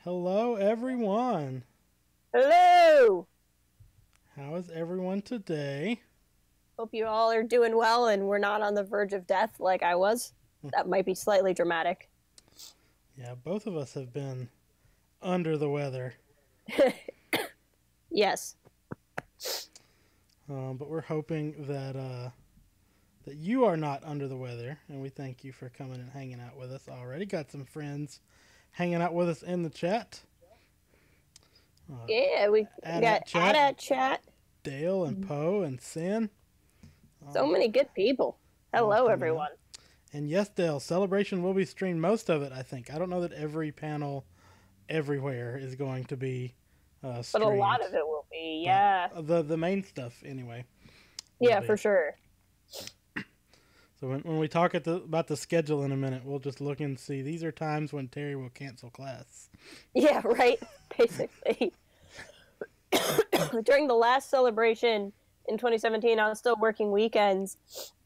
Hello, everyone. Hello! How is everyone today? Hope you all are doing well and we're not on the verge of death like I was. That might be slightly dramatic. Yeah, both of us have been under the weather. Yes. But we're hoping that you are not under the weather, and we thank you for coming and hanging out with us already. Got some friends hanging out with us in the chat. Yeah, we got chat. Dale and Poe and Sin. So many good people. Hello, everyone. And yes, Dale, Celebration will be streamed, most of it, I think. I don't know that every panel everywhere is going to be streamed. But a lot of it will be, yeah. The main stuff, anyway. Yeah, for sure. So when we talk about the schedule in a minute, we'll just look and see. These are times when Terry will cancel class. Yeah, right. Basically. During the last Celebration in 2017, I was still working weekends,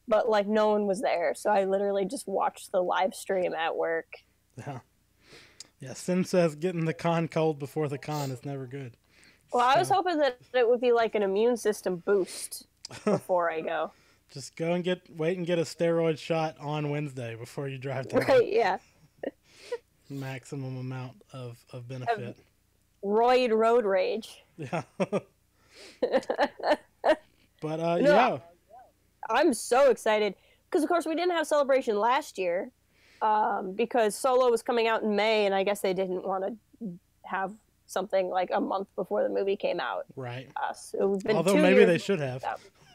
but like no one was there. So I literally just watched the live stream at work. Yeah, Sin says getting the con cold before the con is never good. Well, I was hoping that it would be like an immune system boost before I go. Just go and wait and get a steroid shot on Wednesday before you drive to Right, yeah. Maximum amount of benefit. Roid road rage. Yeah. But, No, yeah. I'm so excited. Because, of course, we didn't have Celebration last year because Solo was coming out in May, and I guess they didn't want to have something like a month before the movie came out. Right. So it's been Although 2 maybe years they should have.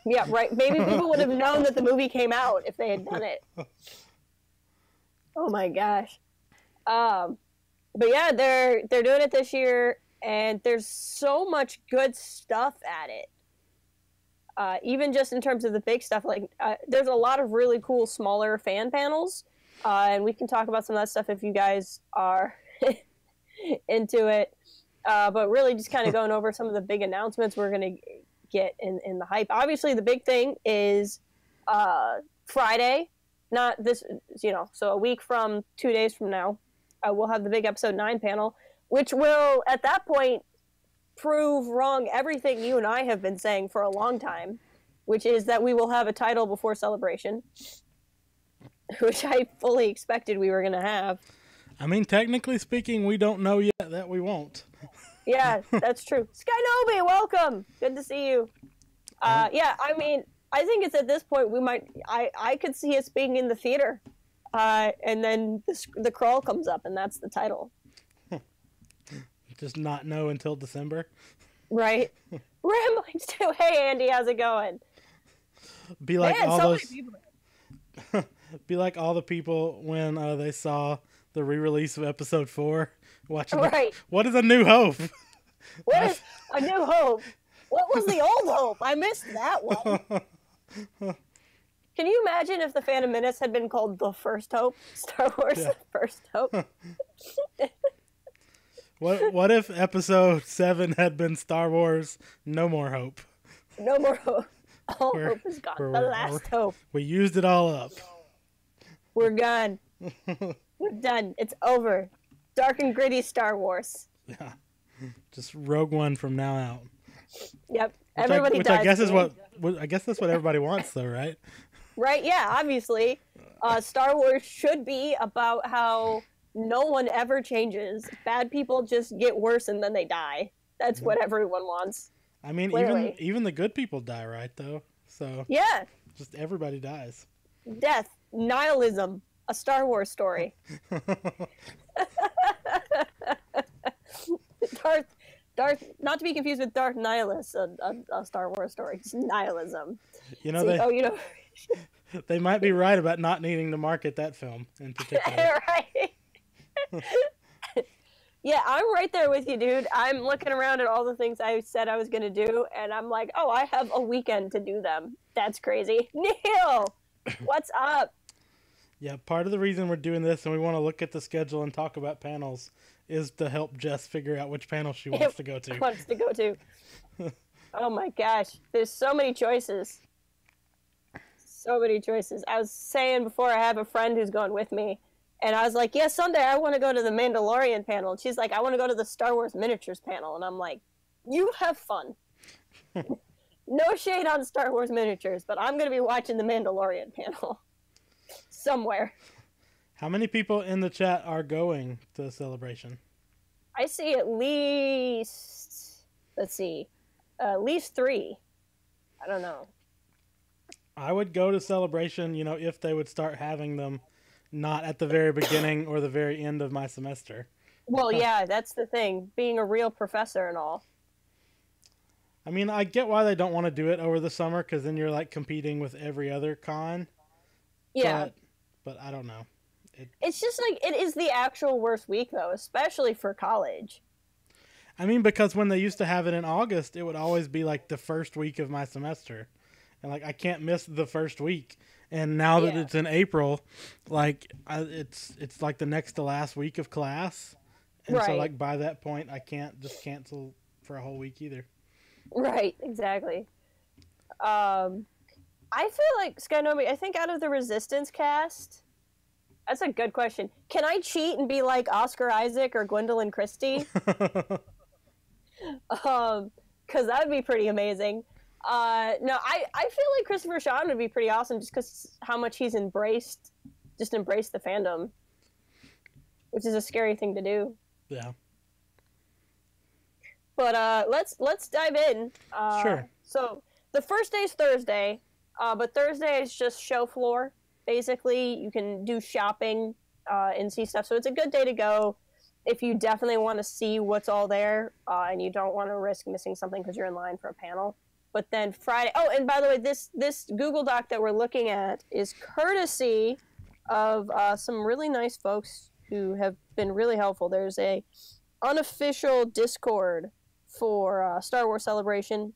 Yeah, right. Maybe people would have known that the movie came out if they had done it. Oh my gosh. But yeah, they're doing it this year, and there's so much good stuff at it. Even just in terms of the big stuff, like there's a lot of really cool smaller fan panels, and we can talk about some of that stuff if you guys are into it. But really, just kind of going over some of the big announcements we're going to get in the hype. Obviously, the big thing is Friday, not this, so a week from 2 days from now, we'll have the big episode 9 panel, which will, at that point, prove wrong everything you and I have been saying for a long time, which is that we will have a title before Celebration, which I fully expected we were going to have. I mean, technically speaking, we don't know yet that we won't. Yeah, that's true. Skynobi, welcome. Good to see you. Yeah, I mean, I think it's at this point we might. I could see us being in the theater, and then the crawl comes up, and that's the title. Just not know until December. Right. Ramblings too. Hey, Andy, how's it going? Be like Man, all so those. many people. Be like all the people when they saw the re-release of Episode 4, watching. Right. What is A New Hope? What is A New Hope? What was the old Hope? I missed that one. Can you imagine if the Phantom Menace had been called The First Hope? Star Wars The First Hope? What if Episode 7 had been Star Wars No More Hope? No more hope. All hope is gone. The last hope. We used it all up. We're gone. We're done. It's over. Dark and gritty Star Wars. Yeah. Just Rogue One from now out. Yep. Everybody which dies. I guess is I guess that's what everybody wants, though, right? Right, yeah, obviously. Star Wars should be about how no one ever changes. Bad people just get worse and then they die. That's what everyone wants. I mean, even the good people die, right, though? So yeah. Just everybody dies. Death. Nihilism. A Star Wars story. Darth, not to be confused with Darth Nihilus, a Star Wars story. It's nihilism. They might be right about not needing to market that film in particular. Right. Yeah, I'm right there with you, dude. I'm looking around at all the things I said I was going to do, and I'm like, oh, I have a weekend to do them. That's crazy. Neil, what's up? Yeah, part of the reason we're doing this and we want to look at the schedule and talk about panels is to help Jess figure out which panel she wants to go to. Oh my gosh, there's so many choices. So many choices. I was saying before, I have a friend who's going with me, And I was like, yeah, Sunday I want to go to the Mandalorian panel. And she's like, I want to go to the Star Wars miniatures panel. And I'm like, you have fun. No shade on Star Wars miniatures, but I'm going to be watching the Mandalorian panel somewhere. How many people in the chat are going to the celebration? I see at least, let's see, at least 3. I don't know. I would go to celebration, if they would start having them not at the very beginning or the very end of my semester. Well, yeah, that's the thing. Being a real professor and all. I mean, I get why they don't want to do it over the summer, because then you're like competing with every other con. Yeah. But I don't know. It's just like, it is the actual worst week, though, especially for college. I mean, because when they used to have it in August, it would always be like the first week of my semester. And like, I can't miss the first week. And now that it's in April, like it's like the next to last week of class. And so like by that point, I can't just cancel for a whole week either. Right, exactly. I feel like, Skynomi, I think out of the Resistance cast, that's a good question. Can I cheat and be like Oscar Isaac or Gwendolyn Christie? Because that would be pretty amazing. No, I feel like Christopher Sean would be pretty awesome just because how much he's embraced the fandom, which is a scary thing to do. Yeah. But let's dive in. Sure. So the first day is Thursday, but Thursday is just show floor. Basically, you can do shopping and see stuff. So it's a good day to go if you definitely want to see what's all there and you don't want to risk missing something because you're in line for a panel. But then Friday... Oh, and by the way, this Google Doc that we're looking at is courtesy of some really nice folks who have been really helpful. There's a unofficial Discord for Star Wars Celebration,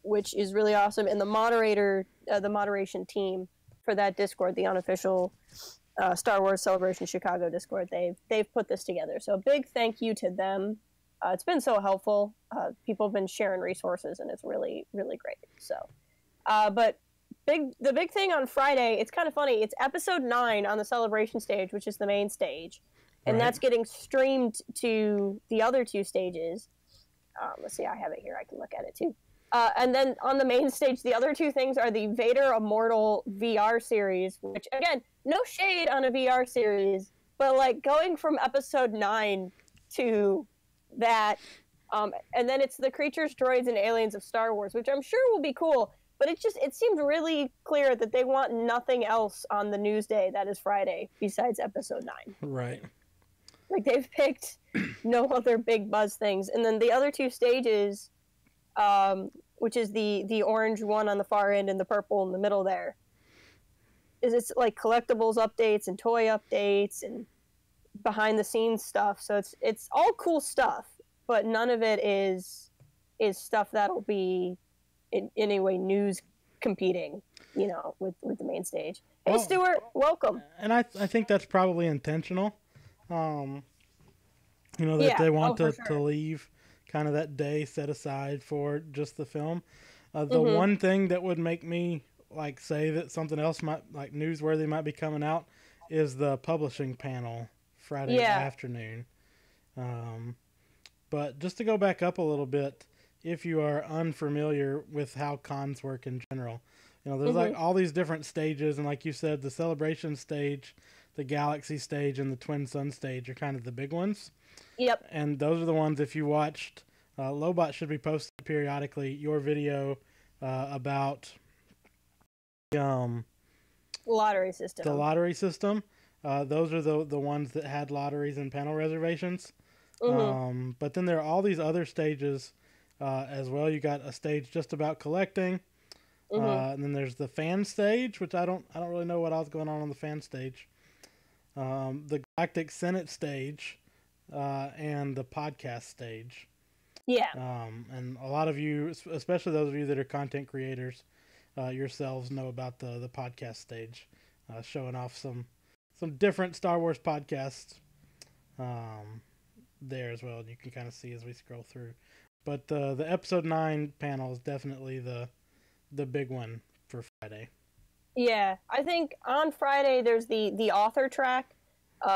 which is really awesome. And the moderation team for that Discord, the unofficial Star Wars Celebration Chicago Discord, they've put this together. So a big thank you to them. It's been so helpful. People have been sharing resources, and it's really, really great. So, but the big thing on Friday, it's kind of funny. It's episode 9 on the celebration stage, which is the main stage, and that's getting streamed to the other 2 stages. Let's see, I have it here. I can look at it too. And then on the main stage, the other 2 things are the Vader Immortal VR series, which again, no shade on a VR series, but like going from episode 9 to that, and then it's the Creatures, Droids, and Aliens of Star Wars, which I'm sure will be cool, but it seems really clear that they want nothing else on the news day that is Friday besides episode 9. Right. Like, they've picked no other big buzz things. And then the other 2 stages, which is the orange one on the far end and the purple in the middle there, it's like collectibles updates and toy updates and behind the scenes stuff. So it's all cool stuff, but none of it is stuff that'll be in any way news competing, with the main stage. Hey, well, Stuart, welcome. And I think that's probably intentional. That they want to leave kind of that day set aside for just the film. The one thing that would make me like say that something else might, like, newsworthy might be coming out is the publishing panel Friday afternoon. But just to go back up a little bit, if you are unfamiliar with how cons work in general, there's like all these different stages, and like you said, the celebration stage, the galaxy stage, and the twin sun stage are kind of the big ones. Yep. And those are the ones, if you watched, Lobot should be posting periodically your video about lottery system. The lottery system. Those are the ones that had lotteries and panel reservations. But then there are all these other stages as well. You got a stage just about collecting. And then there's the fan stage, which I don't really know what else going on the fan stage. The Galactic Senate stage, and the podcast stage. Yeah. And a lot of you, especially those of you that are content creators, yourselves know about the podcast stage, showing off some different Star Wars podcasts there as well. You can kind of see as we scroll through. But the episode 9 panel is definitely the big one for Friday. Yeah, I think on Friday there's the author track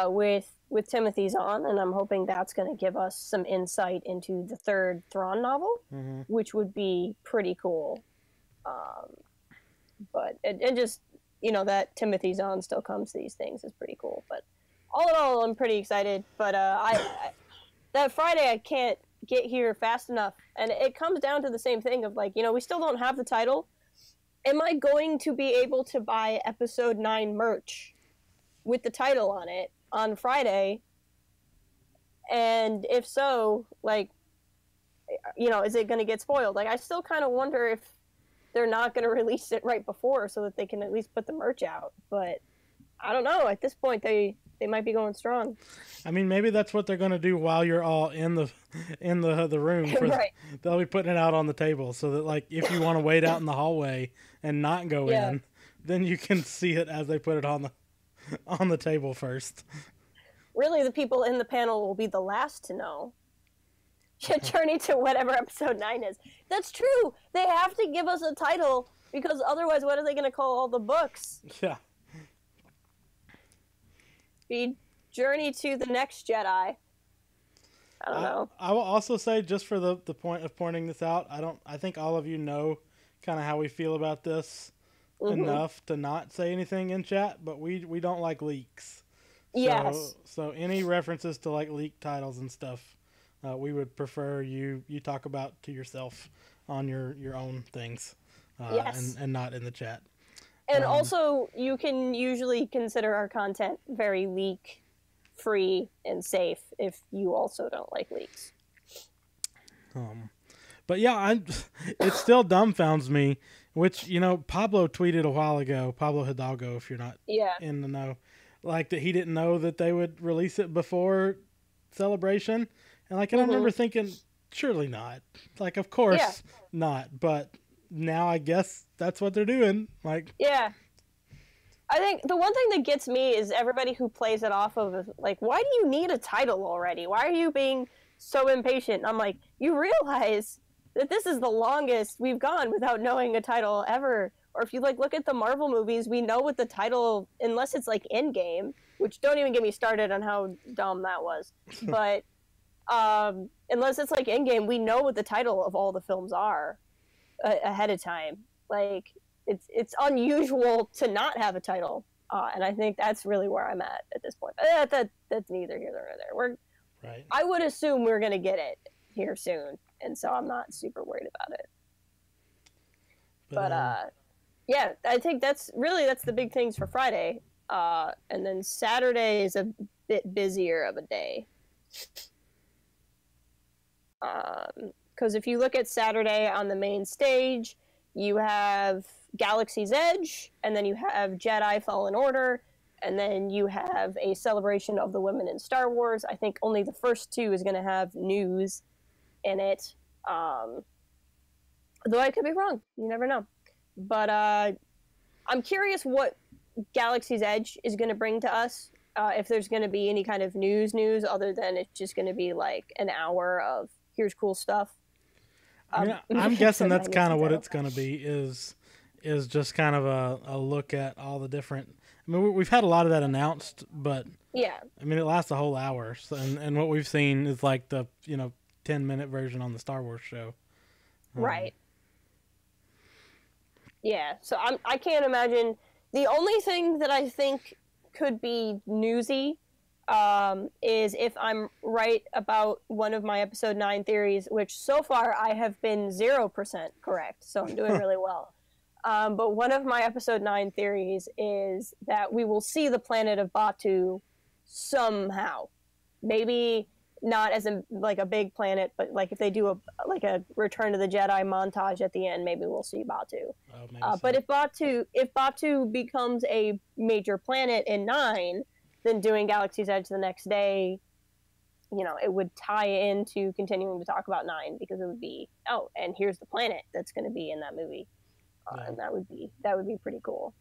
with Timothy Zahn, and I'm hoping that's going to give us some insight into the third Thrawn novel, Mm-hmm. which would be pretty cool. Um, but it just that Timothy Zahn still comes to these things is pretty cool. But all in all, I'm pretty excited. But I that Friday I can't get here fast enough, and it comes down to the same thing of like we still don't have the title. Am I going to be able to buy episode 9 merch with the title on it on Friday? And if so, like, is it going to get spoiled? Like, I still kind of wonder if they're not going to release it right before so that they can at least put the merch out. But I don't know. At this point, they might be going strong. I mean, maybe that's what they're going to do while you're all in the room. Right. They'll be putting it out on the table so that, like, if you want to wait out in the hallway and not go in, then you can see it as they put it on the table first. Really, the people in the panel will be the last to know. Journey to whatever episode 9 is. That's true. They have to give us a title because otherwise, what are they going to call all the books? Yeah. Be Journey to the Next Jedi. I don't know. I will also say, just for the point of pointing this out, I think all of you know kind of how we feel about this enough to not say anything in chat, but we don't like leaks. Yes. So any references to like leaked titles and stuff, we would prefer you talk about to yourself on your own things, yes. and not in the chat. And also, you can usually consider our content very leak-free and safe if you also don't like leaks. But yeah, it still dumbfounds me, which, Pablo tweeted a while ago, Pablo Hidalgo, if you're not in the know, like that he didn't know that they would release it before Celebration. And like, I remember thinking, surely not. Like, of course not. But now I guess that's what they're doing. Like, yeah. I think the one thing that gets me is everybody who plays it off of like, why do you need a title already? Why are you being so impatient? I'm like, you realize that this is the longest we've gone without knowing a title ever. Or if you like look at the Marvel movies, we know what the title, unless it's like Endgame, which don't even get me started on how dumb that was. But unless it's like Endgame, we know what the title of all the films are ahead of time. Like, it's unusual to not have a title, and I think that's really where I'm at this point. That's neither here nor there. Right. I would assume we're gonna get it here soon, and so I'm not super worried about it. But yeah, I think that's the big things for Friday, and then Saturday is a bit busier of a day. Because if you look at Saturday on the main stage, you have Galaxy's Edge, and then you have Jedi Fallen Order, and then you have a celebration of the women in Star Wars. I think only the first two is going to have news in it. Though I could be wrong. You never know. But I'm curious what Galaxy's Edge is going to bring to us. If there's going to be any kind of news other than it's just going to be like an hour of here's cool stuff. I mean, I'm guessing that's kind of what it's going to be is just kind of a look at all the different. I mean, we've had a lot of that announced, but yeah, I mean, it lasts a whole hour, so, and what we've seen is like the 10-minute version on the Star Wars show. Right. Yeah, so I can't imagine. The only thing that I think could be newsy is if I'm right about one of my episode 9 theories, which so far I have been 0% correct, so I'm doing really well. But one of my episode 9 theories is that we will see the planet of Batu somehow. Maybe not as a big planet, but like if they do a Return to the Jedi montage at the end, maybe we'll see Batu. So. But if Batu becomes a major planet in 9, then doing Galaxy's Edge the next day, it would tie into continuing to talk about 9 because it would be, and here's the planet that's going to be in that movie, and that would be pretty cool.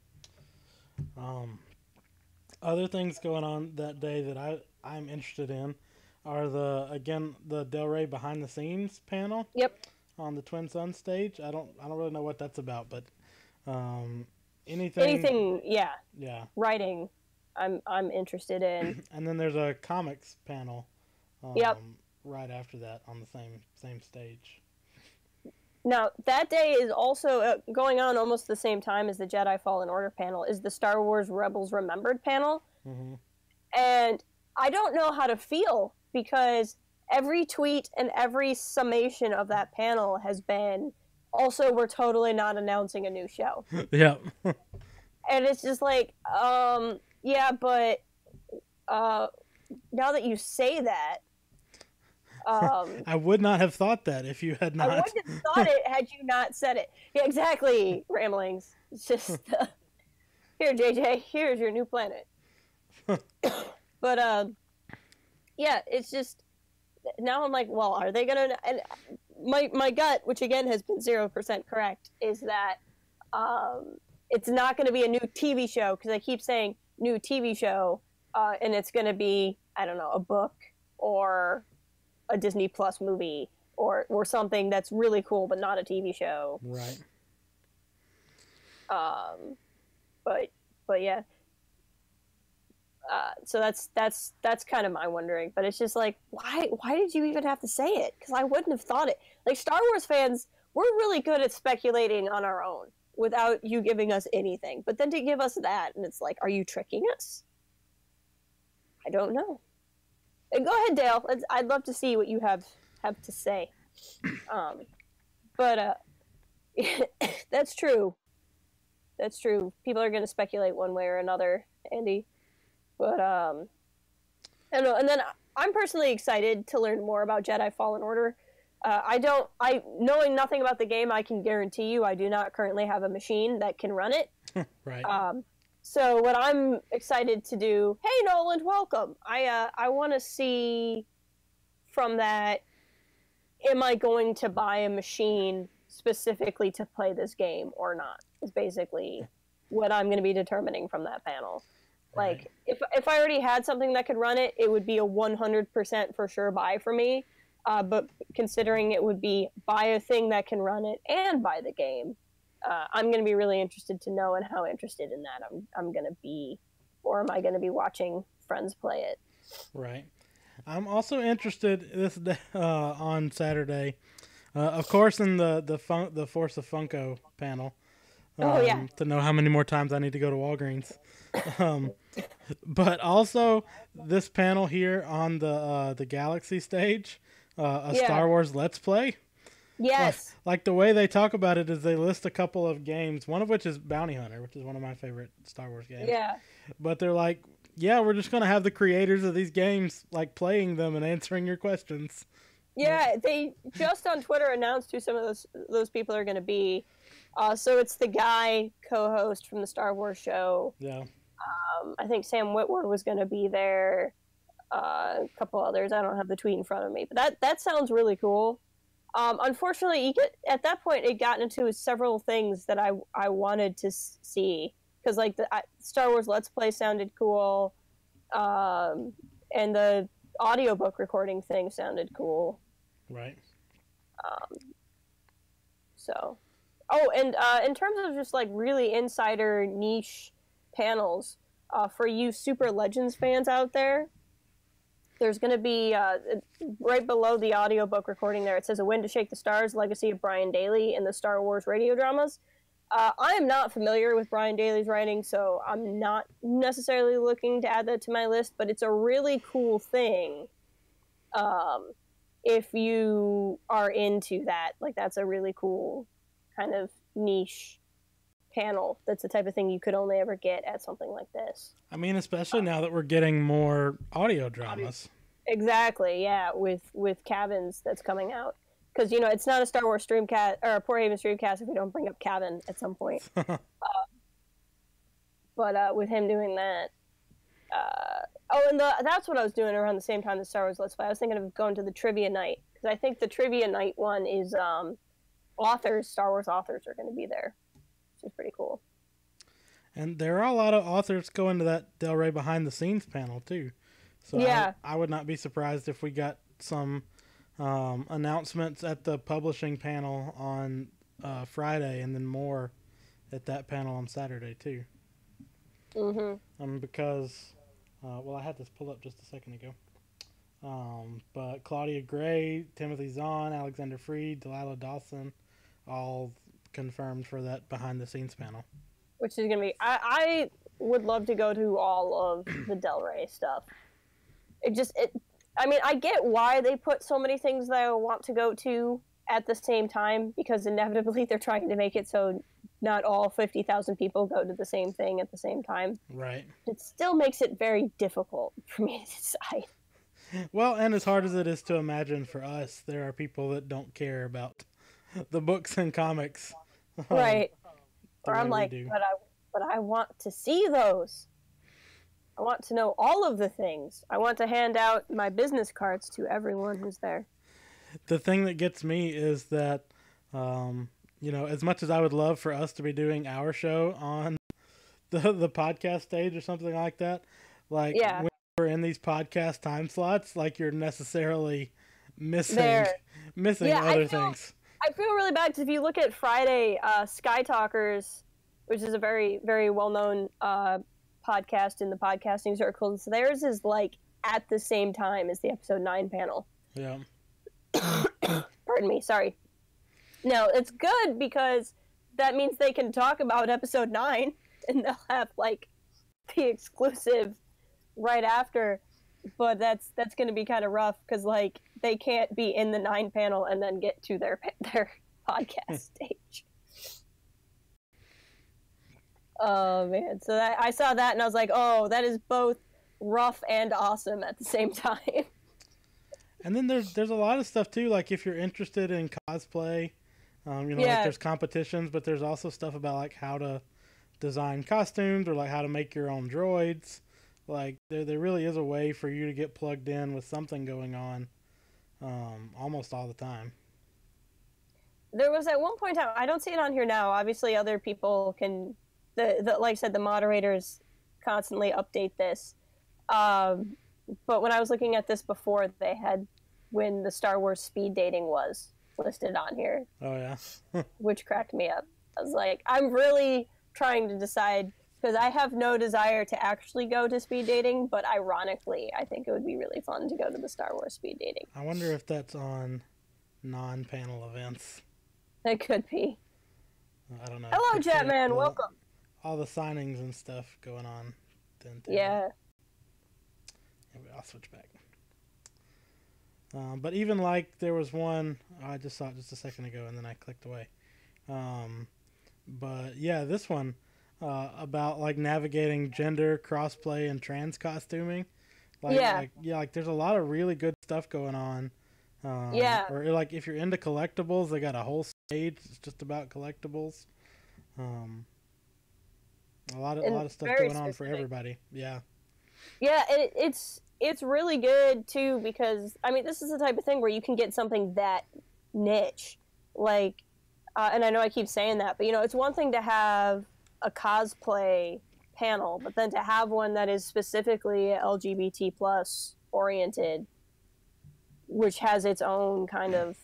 Other things going on that day that I'm interested in are the Del Rey behind the scenes panel. Yep. On the Twin Suns stage. I don't really know what that's about, but anything. Yeah, Yeah. writing. I'm interested in. And then there's a comics panel. Yep. Right after that on the same stage. Now that day is also going on almost the same time as the Jedi Fallen Order panel. Is the Star Wars Rebels Remembered panel, and I don't know how to feel because every tweet and every summation of that panel has been also we're totally not announcing a new show. Yeah. And it's just like, yeah, but now that you say that, I would not have thought that if you had not. I wouldn't have thought it had you not said it. Yeah, exactly. Ramblings. It's just here, JJ. Here's your new planet. But yeah, it's just now I'm like, well, are they gonna? And my gut, which again has been 0% correct, is that it's not going to be a new TV show because I keep saying new TV show, and it's going to be, I don't know, a book or a Disney Plus movie or something that's really cool but not a TV show. Right. But yeah. So that's kind of my wondering, but it's just like, why did you even have to say it? Because I wouldn't have thought it. Like, Star Wars fans, we're really good at speculating on our own without you giving us anything. But then to give us that, and it's like, are you tricking us? I don't know. And go ahead, Dale. I'd love to see what you have to say. But that's true. That's true. People are going to speculate one way or another, Andy. But I don't know. And then I'm personally excited to learn more about Jedi Fallen Order. Knowing nothing about the game, I can guarantee you I do not currently have a machine that can run it. Right. So what I'm excited to do, hey Nolan, welcome. I want to see from that, am I going to buy a machine specifically to play this game or not? Is basically what I'm going to be determining from that panel. Right. Like, if I already had something that could run it, it would be a 100% for sure buy for me. But considering it would be buy a thing that can run it and buy the game, I'm going to be really interested to know and how interested in that I'm going to be, or am I going to be watching friends play it? Right. I'm also interested this on Saturday, of course, in the Force of Funko panel. To know how many more times I need to go to Walgreens. But also this panel here on the Galaxy stage, Star Wars Let's Play. Yes. Like the way they talk about it is they list a couple of games, one of which is Bounty Hunter, which is one of my favorite Star Wars games. Yeah. But they're like, yeah, we're just going to have the creators of these games like playing them and answering your questions. Yeah, they just on Twitter announced who some of those people are going to be. So it's the guy co-host from the Star Wars show. Yeah. I think Sam Witwer was going to be there. A couple others. I don't have the tweet in front of me, but that sounds really cool. Unfortunately, at that point, it got into several things that I wanted to see because like the Star Wars Let's Play sounded cool, and the audiobook recording thing sounded cool. Right. So, and in terms of just like really insider niche panels, for you Super Legends fans out there, there's going to be, right below the audiobook recording there, it says A Wind to Shake the Stars, Legacy of Brian Daley in the Star Wars radio dramas. I am not familiar with Brian Daley's writing, so I'm not necessarily looking to add that to my list, but it's a really cool thing. If you are into that, like that's a really cool kind of niche panel. That's the type of thing you could only ever get at something like this. I mean, especially now that we're getting more audio dramas. Exactly, yeah, with Cabins that's coming out. Because, it's not a Star Wars StreamCast, or a Port Haven StreamCast if we don't bring up Cabin at some point. But with him doing that. That's what I was doing around the same time the Star Wars Let's Play. I was thinking of going to the trivia night. Because I think the trivia night one is Star Wars authors are going to be there. Which is pretty cool. And there are a lot of authors going to that Del Rey behind the scenes panel, too. So yeah. I would not be surprised if we got some announcements at the publishing panel on Friday and then more at that panel on Saturday too. Because, well, I had this pulled up just a second ago. But Claudia Gray, Timothy Zahn, Alexander Freed, Delilah Dawson, all confirmed for that behind the scenes panel. Which is gonna be, I would love to go to all of the Del Rey stuff. I mean, I get why they put so many things that I want to go to at the same time, because inevitably they're trying to make it so not all 50,000 people go to the same thing at the same time. Right. It still makes it very difficult for me to decide. Well, and as hard as it is to imagine for us, there are people that don't care about the books and comics. Right. Or I'm like, but I want to see those. I want to know all of the things. I want to hand out my business cards to everyone who's there. The thing that gets me is that, as much as I would love for us to be doing our show on the podcast stage or something like that, like when we're in these podcast time slots, like you're necessarily missing other things. I feel really bad because if you look at Friday, Sky Talkers, which is a very, very well-known podcast in the podcasting circles, theirs is like at the same time as the episode 9 panel. Yeah. Pardon me, sorry. No, it's good because that means they can talk about episode 9 and they'll have like the exclusive right after, but that's going to be kind of rough because like they can't be in the 9 panel and then get to their podcast stage. Oh man, so I saw that and I was like, oh, that is both rough and awesome at the same time. And then there's a lot of stuff too, like if you're interested in cosplay, like there's competitions, but there's also stuff about like how to design costumes or like how to make your own droids. Like there really is a way for you to get plugged in with something going on almost all the time. There was at one point in time, I don't see it on here now. Obviously, other people can, like I said, the moderators constantly update this. But when I was looking at this before, they had when the Star Wars speed dating was listed on here. Oh, yeah. Which cracked me up. I was like, I'm really trying to decide, because I have no desire to actually go to speed dating, but ironically, I think it would be really fun to go to the Star Wars speed dating. I wonder if that's on non-panel events. It could be. I don't know. Hello, Jetman. Welcome. All the signings and stuff going on. Then yeah. I'll switch back. But even like there was one, I just saw it just a second ago and then I clicked away. But yeah, this one about like navigating gender, crossplay, and trans costuming. Like there's a lot of really good stuff going on. Or like if you're into collectibles, they got a whole stage that's just about collectibles. A lot of stuff going on for everybody. Yeah. Yeah, it's really good too because I mean this is the type of thing where you can get something that niche, like, and I know I keep saying that, but it's one thing to have a cosplay panel, but then to have one that is specifically LGBT plus oriented, which has its own kind of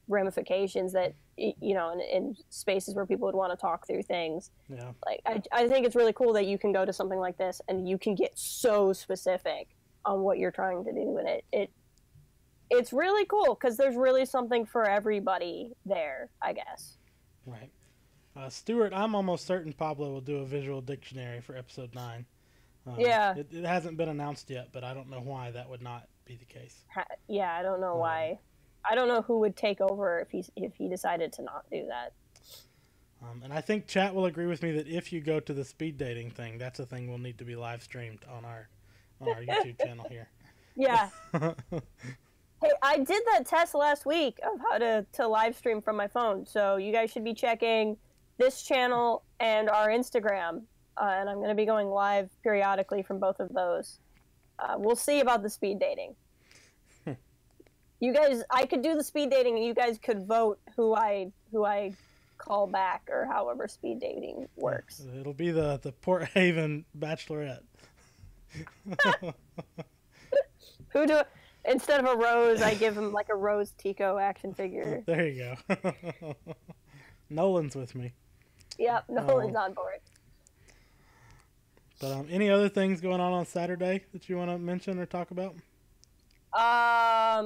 ramifications that in spaces where people would want to talk through things. Yeah. Like I think it's really cool that you can go to something like this and you can get so specific on what you're trying to do, and it's really cool because there's really something for everybody there, I guess. Right. Stuart, I'm almost certain Pablo will do a visual dictionary for episode 9. Yeah. It hasn't been announced yet, but I don't know why that would not be the case. Yeah, I don't know why. I don't know who would take over if he decided to not do that. And I think chat will agree with me that if you go to the speed dating thing, that's a thing will need to be live streamed on our YouTube channel here. Yeah. Hey, I did that test last week of how to live stream from my phone, so you guys should be checking this channel and our Instagram, and I'm going to be going live periodically from both of those. We'll see about the speed dating. You guys, I could do the speed dating, and you guys could vote who I call back, or however speed dating works. It'll be the Port Haven Bachelorette. Instead of a rose, I give him like a Rose Tico action figure. There you go. Nolan's with me. Yep, Nolan's on board. But any other things going on Saturday that you want to mention or talk about? I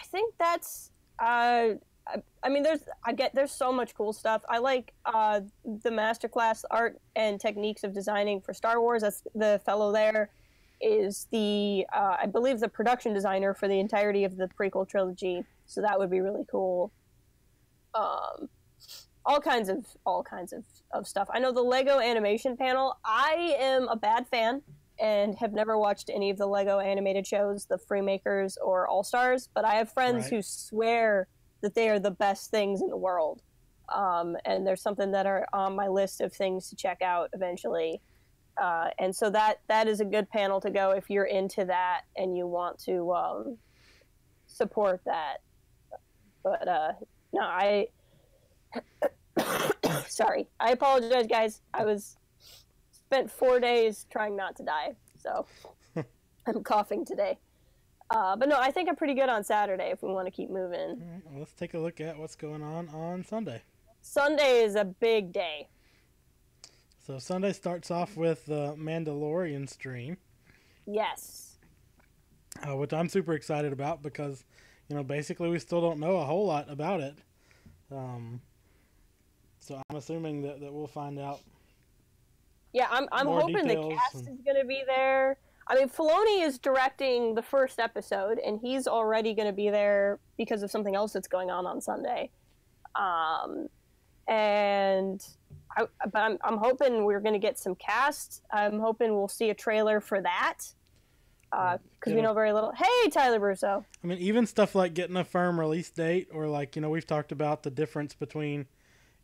think that's. I mean, there's so much cool stuff. I like the masterclass art and techniques of designing for Star Wars. That's the fellow there is the I believe the production designer for the entirety of the prequel trilogy. So that would be really cool. All kinds of stuff. I know the Lego animation panel. I am a bad fan and have never watched any of the Lego animated shows, the Freemakers or All Stars, but I have friends who swear that they are the best things in the world. And there's something that are on my list of things to check out eventually. And so that is a good panel to go if you're into that and you want to support that. But no, I sorry, I apologize, guys. I spent 4 days trying not to die, so I'm coughing today. But no, I think I'm pretty good on Saturday if we want to keep moving. All right, well, let's take a look at what's going on Sunday. Sunday is a big day. So Sunday starts off with the Mandalorian stream. Yes. Which I'm super excited about because, basically we still don't know a whole lot about it. So I'm assuming that we'll find out. Yeah, I'm hoping the cast is going to be there. I mean, Filoni is directing the first episode, and he's already going to be there because of something else that's going on Sunday. But I'm hoping we're going to get some cast. I'm hoping we'll see a trailer for that because we know very little. Hey, Tyler Russo. I mean, even stuff like getting a firm release date, or like we've talked about the difference between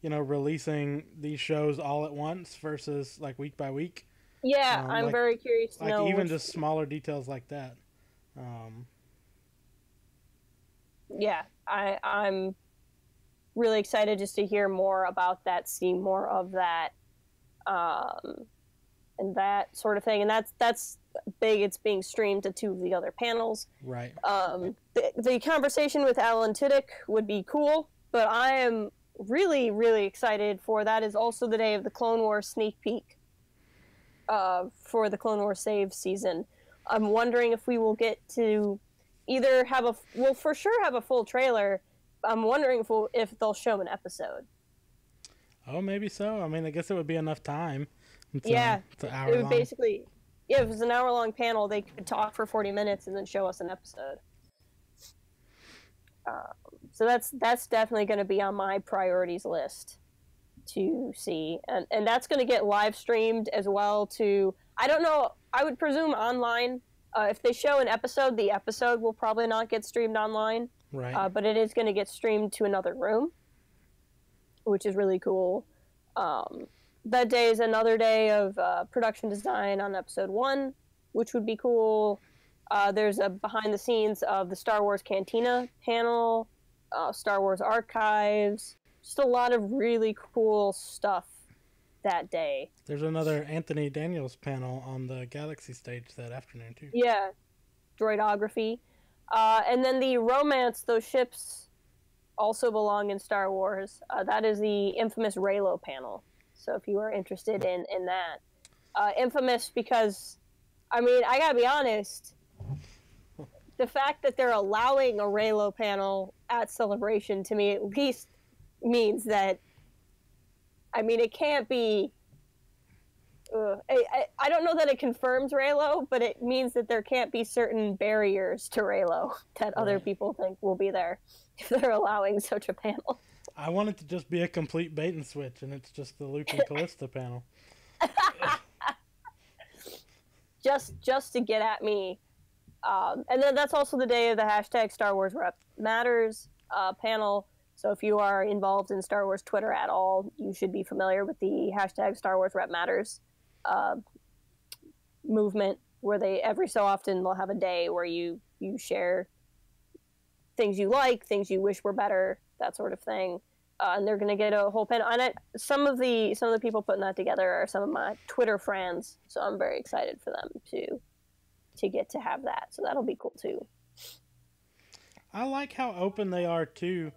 releasing these shows all at once versus like week by week. Yeah, I'm very curious to know. Like even just smaller details like that. Yeah, I'm really excited just to hear more about that, see more of that, and that sort of thing. And that's big. It's being streamed to 2 of the other panels. Right. The conversation with Alan Tudyk would be cool, but I am really, really excited for that. Is also the day of the Clone Wars sneak peek. For the Clone Wars Save season. I'm wondering if we will get to either we'll for sure have a full trailer. I'm wondering if they'll show an episode. Oh, maybe so. I mean, I guess it would be enough time. It's an hour it would long. Basically, if it was an hour-long panel, they could talk for 40 minutes and then show us an episode. So that's definitely going to be on my priorities list to see, and that's going to get live streamed as well to, I don't know, I would presume online. If they show an episode, the episode will probably not get streamed online, right? But it is going to get streamed to another room, which is really cool. That day is another day of production design on episode 1, which would be cool. There's a behind the scenes of the Star Wars Cantina panel, Star Wars Archives. Just a lot of really cool stuff that day. There's another Anthony Daniels panel on the Galaxy stage that afternoon, too. Yeah, droidography. And then the romance, those ships also belong in Star Wars. That is the infamous Reylo panel. So if you are interested in that. Infamous because, I mean, I gotta be honest, the fact that they're allowing a Reylo panel at Celebration, to me at least, means that, I mean, it can't be, I don't know that it confirms Reylo, but it means that there can't be certain barriers to Reylo that other people think will be there if they're allowing such a panel. I want it to just be a complete bait and switch, and it's just the Luke and Callista panel. Just to get at me. And then that's also the day of the hashtag Star Wars Rep Matters panel. So if you are involved in Star Wars Twitter at all, you should be familiar with the hashtag Star Wars Rep Matters movement, where they every so often they'll have a day where you share things you like, things you wish were better, that sort of thing. And they're going to get a whole panel. And some of the people putting that together are some of my Twitter friends, so I'm very excited for them to get to have that. So that'll be cool too. I like how open they are too.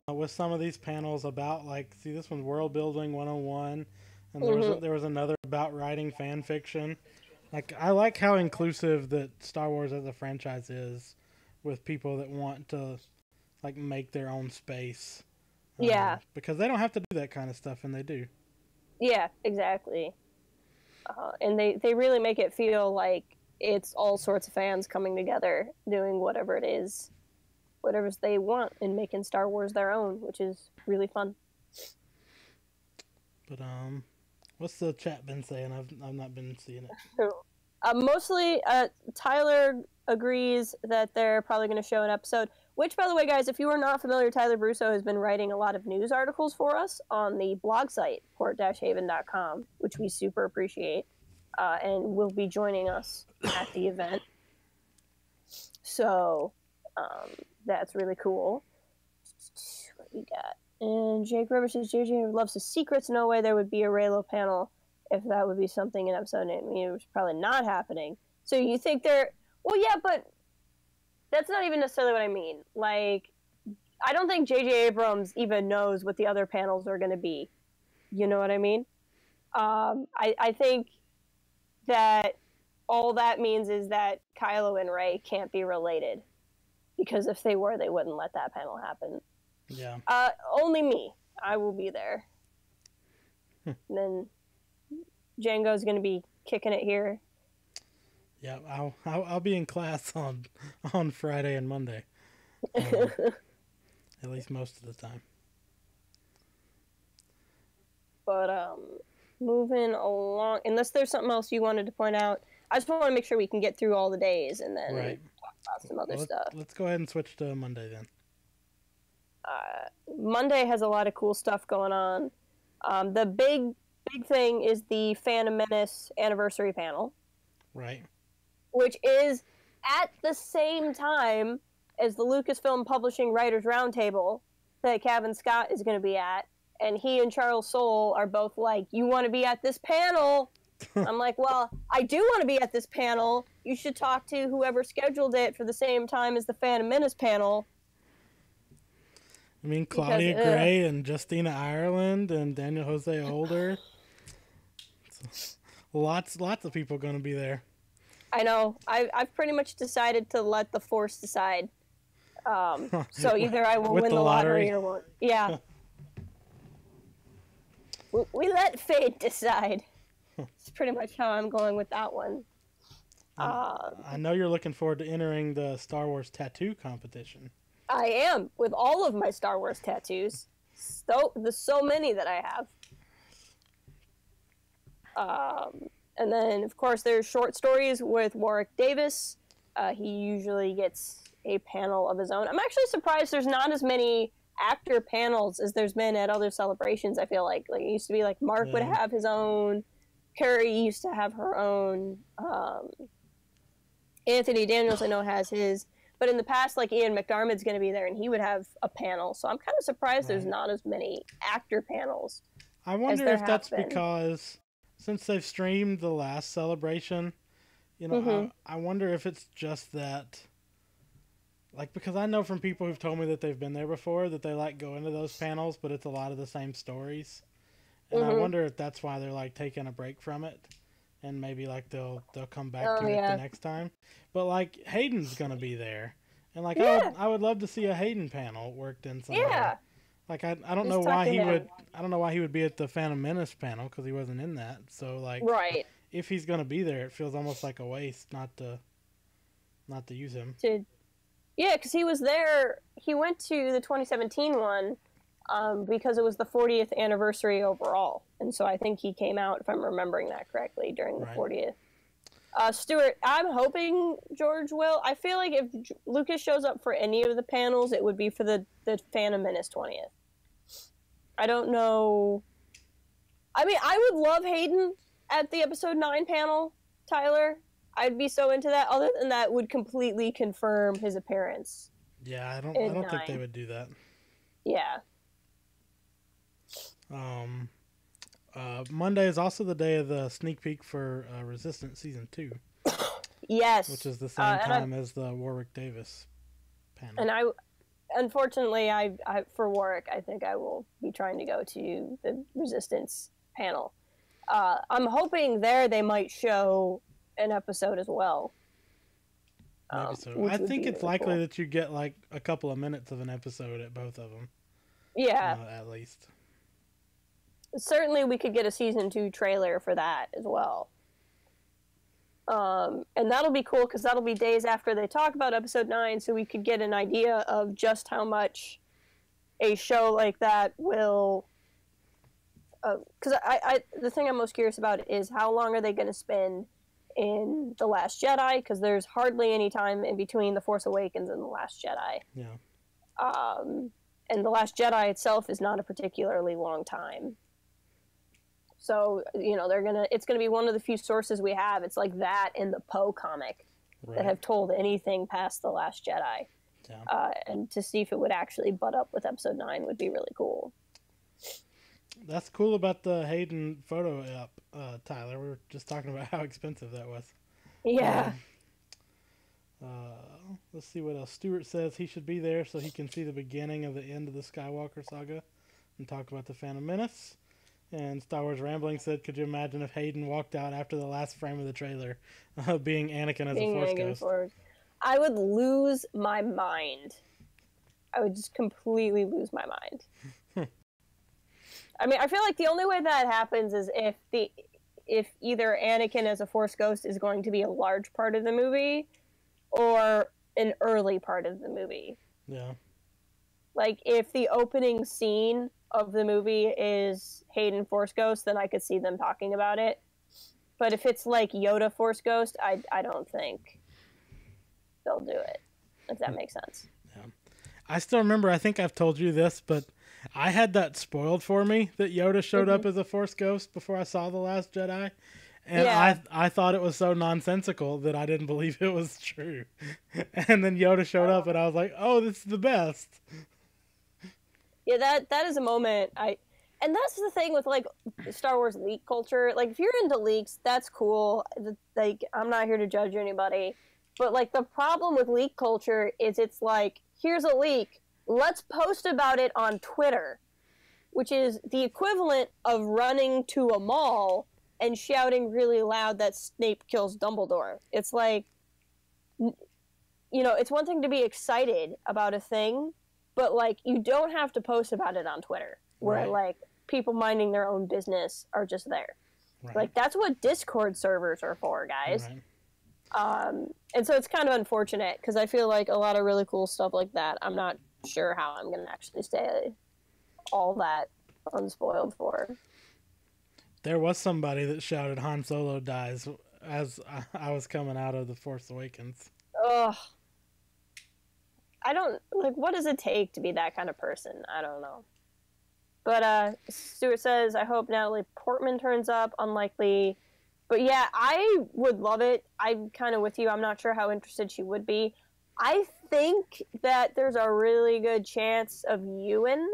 with some of these panels about, like, see, this one's World Building 101, and there was another about writing fan fiction. Like, I like how inclusive that Star Wars as a franchise is with people that want to, like, make their own space. Yeah. Because they don't have to do that kind of stuff, and they do. Yeah, exactly. And they really make it feel like it's all sorts of fans coming together, doing whatever it is, whatever they want, and making Star Wars their own, which is really fun. But, what's the chat been saying? I've not been seeing it. Mostly, Tyler agrees that they're probably going to show an episode. Which, by the way, guys, if you are not familiar, Tyler Brusso has been writing a lot of news articles for us on the blog site, port-haven.com, which we super appreciate, and will be joining us at the event. So, that's really cool. What we got? And Jake Rivers says, JJ loves his secrets. No way there would be a Raylo panel if that would be something in episode 8. I mean, it was probably not happening. So you think they're... Well, yeah, but that's not even necessarily what I mean. Like, I don't think J.J. Abrams even knows what the other panels are going to be. You know what I mean? I think that all that means is that Kylo and Rey can't be related. Because if they were, they wouldn't let that panel happen. Yeah. Only me. I will be there. And then Django's going to be kicking it here. Yeah, I'll be in class on Friday and Monday. At least most of the time. But moving along, unless there's something else you wanted to point out, I just want to make sure we can get through all the days and then talk about some other stuff. Let's go ahead and switch to Monday then. Monday has a lot of cool stuff going on. The big thing is the Phantom Menace anniversary panel. Right. Which is at the same time as the Lucasfilm Publishing Writers Roundtable that Kevin Scott is going to be at. And he and Charles Soule are both like, you want to be at this panel? I'm like, well, I do want to be at this panel. You should talk to whoever scheduled it for the same time as the Phantom Menace panel. I mean, Claudia Gray and Justina Ireland and Daniel Jose Older. Lots of people going to be there. I know. I've pretty much decided to let the Force decide. So either I will win the lottery or won't. Yeah. we let fate decide. It's pretty much how I'm going with that one. I know you're looking forward to entering the Star Wars tattoo competition. I am, with all of my Star Wars tattoos. There's so many that I have. And then, of course, there's short stories with Warwick Davis. He usually gets a panel of his own. I'm actually surprised there's not as many actor panels as there's been at other celebrations, I feel like. Like, it used to be like Mark would have his own. Carrie used to have her own. Anthony Daniels, I know, has his. But in the past, like, Ian McDiarmid's going to be there, and he would have a panel. So I'm kind of surprised there's not as many actor panels. I wonder if that's because since they've streamed the last celebration, you know, I wonder if it's just that. Like, because I know from people who've told me that they've been there before that they like going to those panels, but it's a lot of the same stories. And I wonder if that's why they're like taking a break from it. And maybe like they'll come back to it the next time. But like Hayden's gonna be there, and like I would love to see a Hayden panel worked in somewhere. Yeah. Like I don't know why he would be at the Phantom Menace panel because he wasn't in that. So like if he's gonna be there, it feels almost like a waste not to use him. Yeah, because he was there. He went to the 2017 one. Because it was the 40th anniversary overall. And so I think he came out, if I'm remembering that correctly, during the 40th. Stuart, I'm hoping George will. I feel like if Lucas shows up for any of the panels, it would be for the Phantom Menace 20th. I don't know. I mean, I would love Hayden at the Episode 9 panel, Tyler. I'd be so into that. Other than that, would completely confirm his appearance. Yeah, I don't think they would do that. Yeah. Monday is also the day of the sneak peek for Resistance Season 2. Yes. Which is the same time as the Warwick Davis panel. And unfortunately, I for work, I think I will be trying to go to the Resistance panel. I'm hoping there they might show an episode as well. Maybe so. I think it's really likely that you get like a couple of minutes of an episode at both of them. Yeah. At least. Certainly we could get a season 2 trailer for that as well. And that'll be cool because that'll be days after they talk about episode 9, so we could get an idea of just how much a show like that will... Because the thing I'm most curious about is how long are they going to spend in The Last Jedi, because there's hardly any time in between The Force Awakens and The Last Jedi. Yeah. And The Last Jedi itself is not a particularly long time. So, it's gonna be one of the few sources we have. It's like that in the Poe comic that have told anything past The Last Jedi. Yeah. And to see if it would actually butt up with episode 9 would be really cool. That's cool about the Hayden photo app, Tyler. We were just talking about how expensive that was. Yeah. Let's see what else. Stuart says he should be there so he can see the beginning of the end of the Skywalker saga and talk about the Phantom Menace. And Star Wars Rambling said, could you imagine if Hayden walked out after the last frame of the trailer being Anakin as a Force ghost? I would lose my mind. I would just completely lose my mind. I mean, I feel like the only way that happens is if either Anakin as a Force ghost is going to be a large part of the movie or an early part of the movie. Yeah. Like, if the opening scene of the movie is Hayden Force Ghost, then I could see them talking about it. But if it's like Yoda Force Ghost, I don't think they'll do it, if that makes sense. Yeah. I still remember, I think I've told you this, but I had that spoiled for me that Yoda showed up as a Force Ghost before I saw The Last Jedi. And I thought it was so nonsensical that I didn't believe it was true. And then Yoda showed up and I was like, oh, this is the best. Yeah, that is a moment and that's the thing with like Star Wars leak culture. Like, if you're into leaks, that's cool. Like, I'm not here to judge anybody, but like the problem with leak culture is it's like, here's a leak, let's post about it on Twitter, which is the equivalent of running to a mall and shouting really loud that Snape kills Dumbledore. It's like, it's one thing to be excited about a thing, but like, you don't have to post about it on Twitter, where like people minding their own business are just there. Right. Like, that's what Discord servers are for, guys. Right. And so it's kind of unfortunate because I feel like a lot of really cool stuff like that, I'm not sure how I'm going to actually stay all that unspoiled for. There was somebody that shouted Han Solo dies as I was coming out of The Force Awakens. Ugh. I don't, like, what does it take to be that kind of person? I don't know. But Stuart says, I hope Natalie Portman turns up. Unlikely. But yeah, I would love it. I'm kind of with you. I'm not sure how interested she would be. I think that there's a really good chance of Ewan,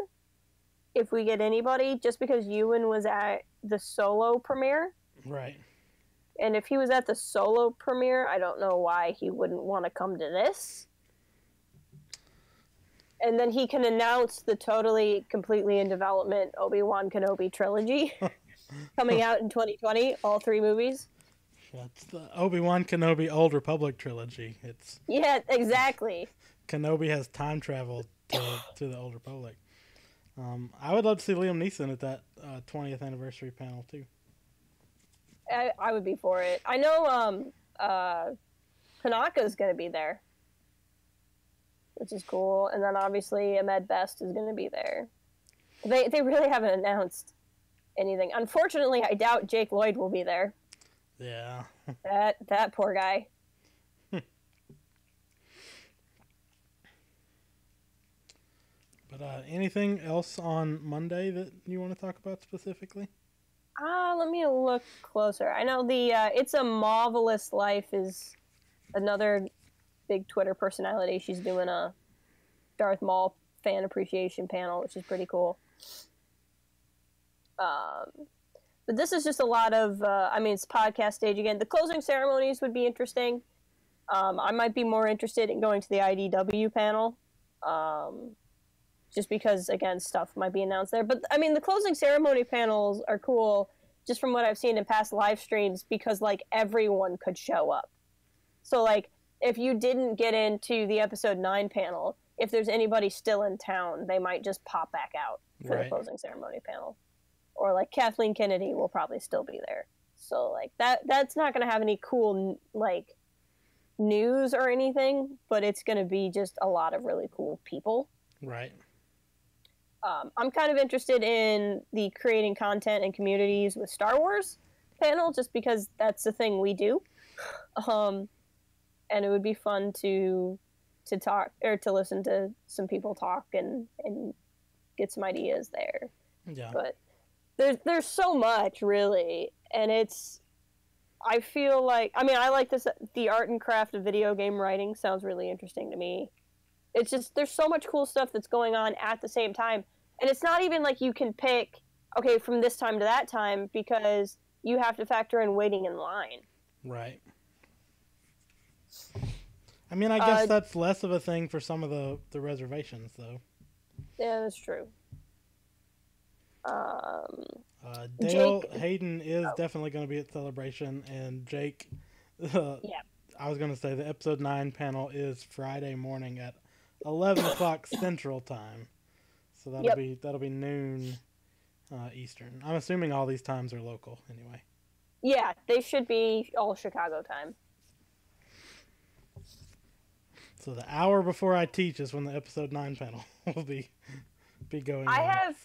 if we get anybody, just because Ewan was at the Solo premiere. Right. And if he was at the Solo premiere, I don't know why he wouldn't want to come to this. And then he can announce the totally, completely in development Obi-Wan Kenobi trilogy coming out in 2020, all 3 movies. That's the Obi-Wan Kenobi Old Republic trilogy. Yeah, exactly. Kenobi has time traveled to the Old Republic. I would love to see Liam Neeson at that 20th anniversary panel, too. I would be for it. I know Tanaka's going to be there, which is cool. And then obviously Ahmed Best is going to be there. They really haven't announced anything. Unfortunately, I doubt Jake Lloyd will be there. Yeah. That poor guy. But anything else on Monday that you want to talk about specifically? Let me look closer. I know the It's a Marvelous Life is another big Twitter personality. She's doing a Darth Maul fan appreciation panel, which is pretty cool. But this is just a lot of, it's podcast stage again. The closing ceremonies would be interesting. I might be more interested in going to the IDW panel. Just because, again, stuff might be announced there. But, I mean, the closing ceremony panels are cool, just from what I've seen in past live streams, because, like, everyone could show up. So, like, if you didn't get into the episode 9 panel, if there's anybody still in town, they might just pop back out for the closing ceremony panel. Or, like, Kathleen Kennedy will probably still be there. So, like, that's not going to have any cool, like, news or anything, but it's going to be just a lot of really cool people. Right. I'm kind of interested in the creating content and communities with Star Wars panel, just because that's the thing we do. And it would be fun to talk or to listen to some people talk and get some ideas there. Yeah. But there's so much, really, and I feel like, I mean, I like this, the art and craft of video game writing sounds really interesting to me. It's just, there's so much cool stuff that's going on at the same time. And it's not even like you can pick, okay, from this time to that time, because you have to factor in waiting in line. Right. I mean, I guess that's less of a thing for some of the reservations, though. Yeah, that's true. Dale Hayden is definitely going to be at Celebration, and Jake, I was going to say the episode 9 panel is Friday morning at 11 o'clock Central Time. So that'll be noon Eastern. I'm assuming all these times are local anyway. Yeah, they should be all Chicago time. So the hour before I teach is when the episode 9 panel will be going on. I have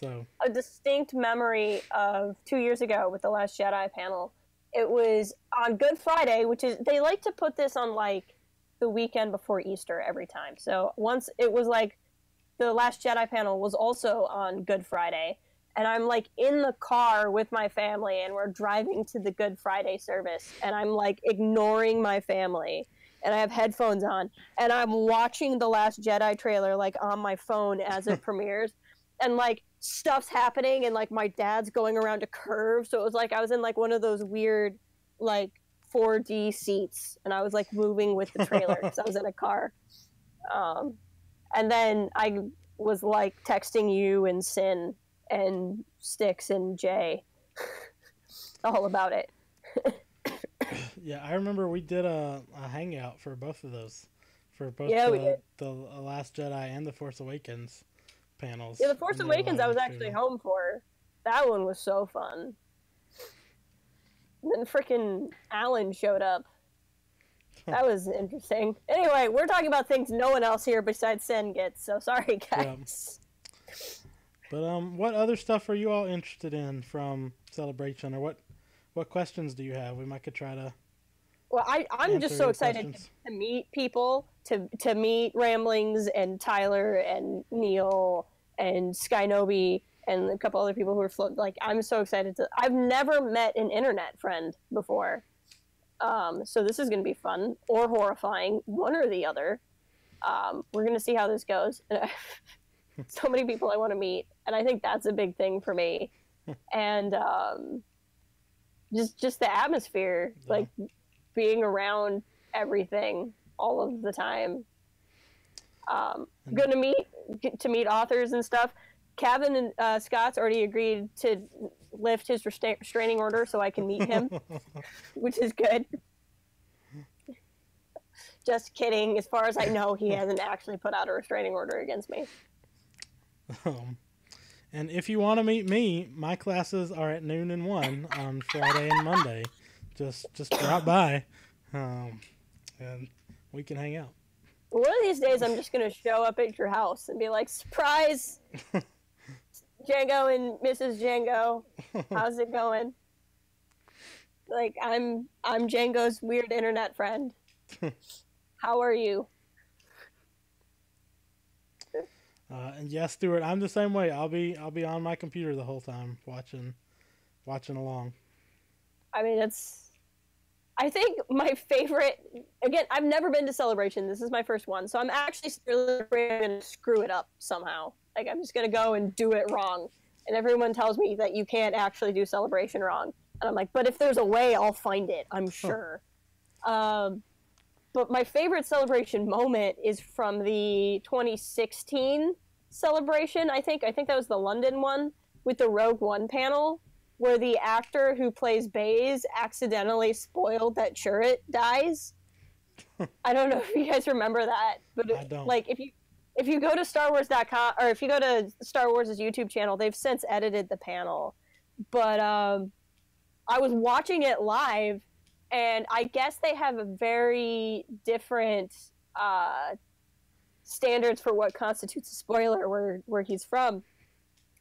a distinct memory of 2 years ago with the Last Jedi panel. It was on Good Friday, which is, they like to put this on like the weekend before Easter every time. So once it was like the Last Jedi panel was also on Good Friday, and I'm like in the car with my family, and we're driving to the Good Friday service, and I'm like ignoring my family, and I have headphones on, and I'm watching the Last Jedi trailer like on my phone as it premieres, and like stuff's happening, and like my dad's going around a curve, so it was like I was in like one of those weird like 4D seats, and I was like moving with the trailer because I was in a car. And then I was like texting you and Sin and Styx and Jay all about it. Yeah, I remember we did a hangout for both of those. For both the Last Jedi and the Force Awakens panels. Yeah, the Force Awakens I was actually home for. That one was so fun. And then frickin' Alan showed up. That was interesting. Anyway, we're talking about things no one else here besides Sen gets, so sorry, guys. Yeah. But what other stuff are you all interested in from Celebration, or what questions do you have? We might could try to. Well, I'm just so excited to meet people, to meet Ramblings and Tyler and Neil and Skynobi and a couple other people who are floating. Like, I'm so excited to. I've never met an internet friend before. So this is going to be fun or horrifying, one or the other. We're going to see how this goes. So many people I want to meet, and I think that's a big thing for me. And just the atmosphere, like being around everything all of the time. Going to get to meet authors and stuff. Kevin and Scott's already agreed to lift his restraining order so I can meet him, which is good. Just kidding. As far as I know, he hasn't actually put out a restraining order against me. And if you want to meet me, my classes are at noon and 1 on Friday and Monday. Just drop by, and we can hang out. One of these days, I'm just going to show up at your house and be like, surprise! Django and Mrs. Django, how's it going? Like, I'm Django's weird internet friend. How are you? And yes, Stuart, I'm the same way. I'll be on my computer the whole time watching along. I mean, I think my favorite. Again, I've never been to Celebration. This is my first one, so I'm actually really afraid I'm gonna screw it up somehow. Like, I'm just gonna go and do it wrong, and everyone tells me that you can't actually do Celebration wrong, and I'm like, but if there's a way, I'll find it. I'm sure. But my favorite celebration moment is from the 2016 celebration. I think that was the London one with the Rogue One panel, where the actor who plays Baze accidentally spoiled that Chirrut dies. I don't know if you guys remember that, but I don't. like if you go to StarWars.com, or if you go to Star Wars' YouTube channel, they've since edited the panel. But I was watching it live, and I guess they have a very different standards for what constitutes a spoiler where he's from.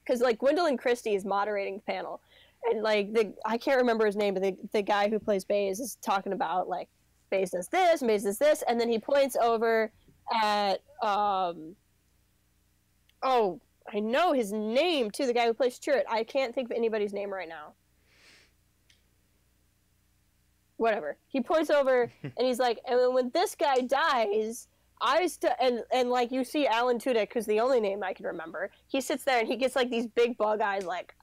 Because like Gwendolyn Christie is moderating the panel, and like I can't remember his name, but the guy who plays Baze is talking about like Baze does this, Baze does this, and then he points over at I know his name too, the guy who plays Chirrut. I can't think of anybody's name right now. Whatever. He points over and he's like, and when this guy dies, and like you see Alan Tudyk, who's the only name I can remember. He sits there and he gets like these big bug eyes, like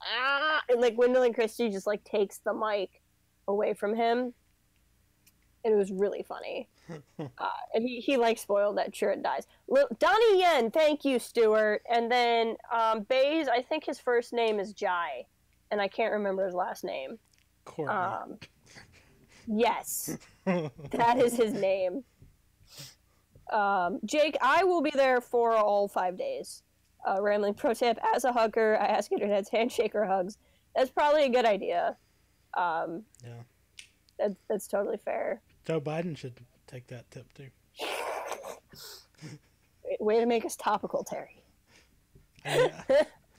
and like Gwendolyn Christie just like takes the mic away from him, and it was really funny. And he like spoiled that Chirrut dies. Donnie Yen, thank you, Stuart. And then Baze, I think his first name is Jai, and I can't remember his last name. Courtney. Yes, that is his name. Jake, I will be there for all 5 days. Rambling pro tip: as a hugger, I ask internet's handshake or hugs. That's probably a good idea. Yeah, that's totally fair. Joe Biden should take that tip too. Way to make us topical, Terry.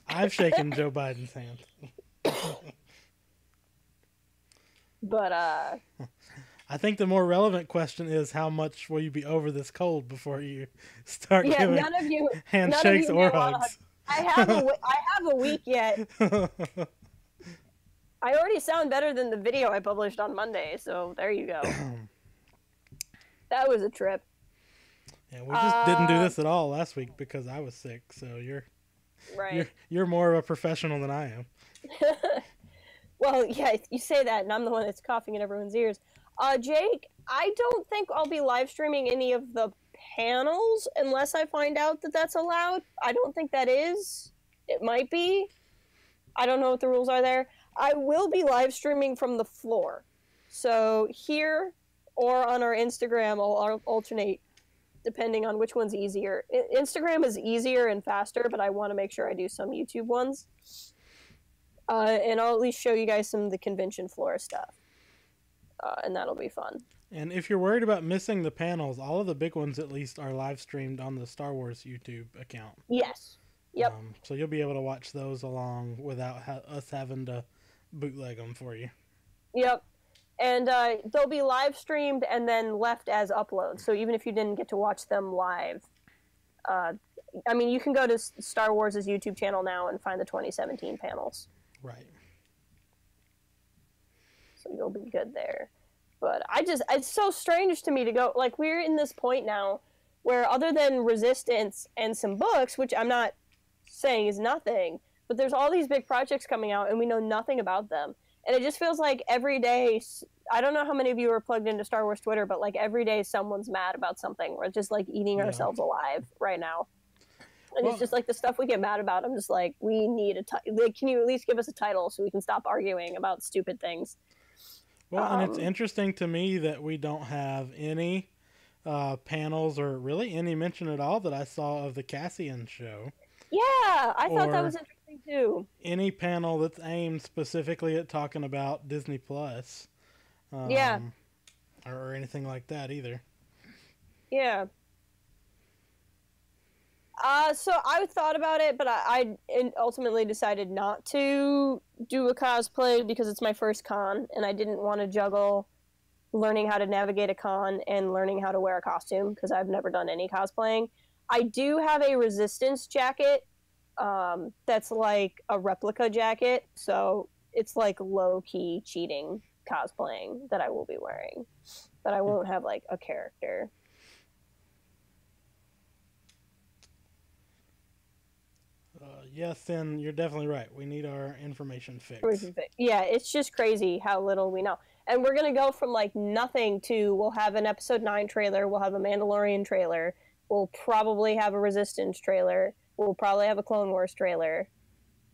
I've shaken Joe Biden's hand. But I think the more relevant question is, how much will you be over this cold before you start giving handshakes or hugs? I have a week yet. I already sound better than the video I published on Monday, so there you go. That was a trip. Yeah, we just didn't do this at all last week because I was sick, so you're more of a professional than I am. Well, yeah, you say that, and I'm the one that's coughing in everyone's ears. Jake, I don't think I'll be live streaming any of the panels unless I find out that that's allowed. I don't think that is. It might be. I don't know what the rules are there. I will be live streaming from the floor. So here or on our Instagram, I'll alternate depending on which one's easier. Instagram is easier and faster, but I want to make sure I do some YouTube ones. And I'll at least show you guys some of the convention floor stuff. And that'll be fun. And if you're worried about missing the panels, all of the big ones at least are live streamed on the Star Wars YouTube account. Yes. Yep. So you'll be able to watch those along without us having to bootleg them for you. Yep. And they'll be live streamed and then left as uploads. So even if you didn't get to watch them live, I mean, you can go to Star Wars' YouTube channel now and find the 2017 panels. Right. So you'll be good there. But it's so strange to me to go, like, we're in this point now where other than Resistance and some books, which I'm not saying is nothing, but there's all these big projects coming out and we know nothing about them. And it just feels like every day, I don't know how many of you are plugged into Star Wars Twitter, but like every day someone's mad about something. We're just like eating ourselves alive right now. And it's just like the stuff we get mad about. I'm just like, we need like, can you at least give us a title so we can stop arguing about stupid things? Well, and it's interesting to me that we don't have any panels or really any mention at all that I saw of the Cassian show. Yeah, I thought that was interesting too. Any panel that's aimed specifically at talking about Disney Plus. Yeah. Or anything like that either. Yeah. So I thought about it, but I ultimately decided not to do a cosplay because it's my first con, and I didn't want to juggle learning how to navigate a con and learning how to wear a costume because I've never done any cosplaying. I do have a Resistance jacket that's like a replica jacket, so it's like low-key cheating cosplaying that I will be wearing, but I won't have like a character. Yes, then you're definitely right. We need our information fixed. Yeah, it's just crazy how little we know. And we're going to go from like nothing to we'll have an episode 9 trailer, we'll have a Mandalorian trailer, we'll probably have a Resistance trailer, we'll probably have a Clone Wars trailer.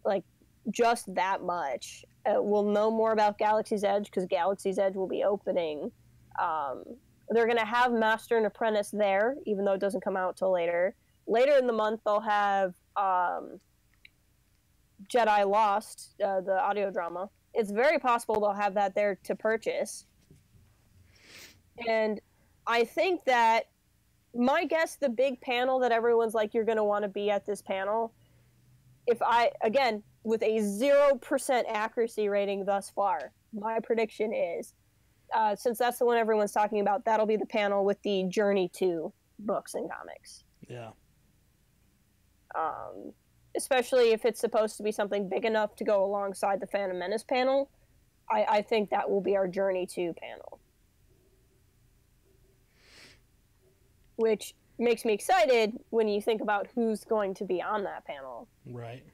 Like, just that much. We'll know more about Galaxy's Edge because Galaxy's Edge will be opening. They're going to have Master and Apprentice there, even though it doesn't come out till later. Later in the month, they'll have Jedi Lost, the audio drama. It's very possible they'll have that there to purchase. And I think that, my guess, the big panel that everyone's like, you're going to want to be at this panel, again, with a 0% accuracy rating thus far, my prediction is, since that's the one everyone's talking about, that'll be the panel with the Journey to books and comics. Yeah. Especially if it's supposed to be something big enough to go alongside the Phantom Menace panel, I think that will be our Journey to panel. Which makes me excited when you think about who's going to be on that panel. Right.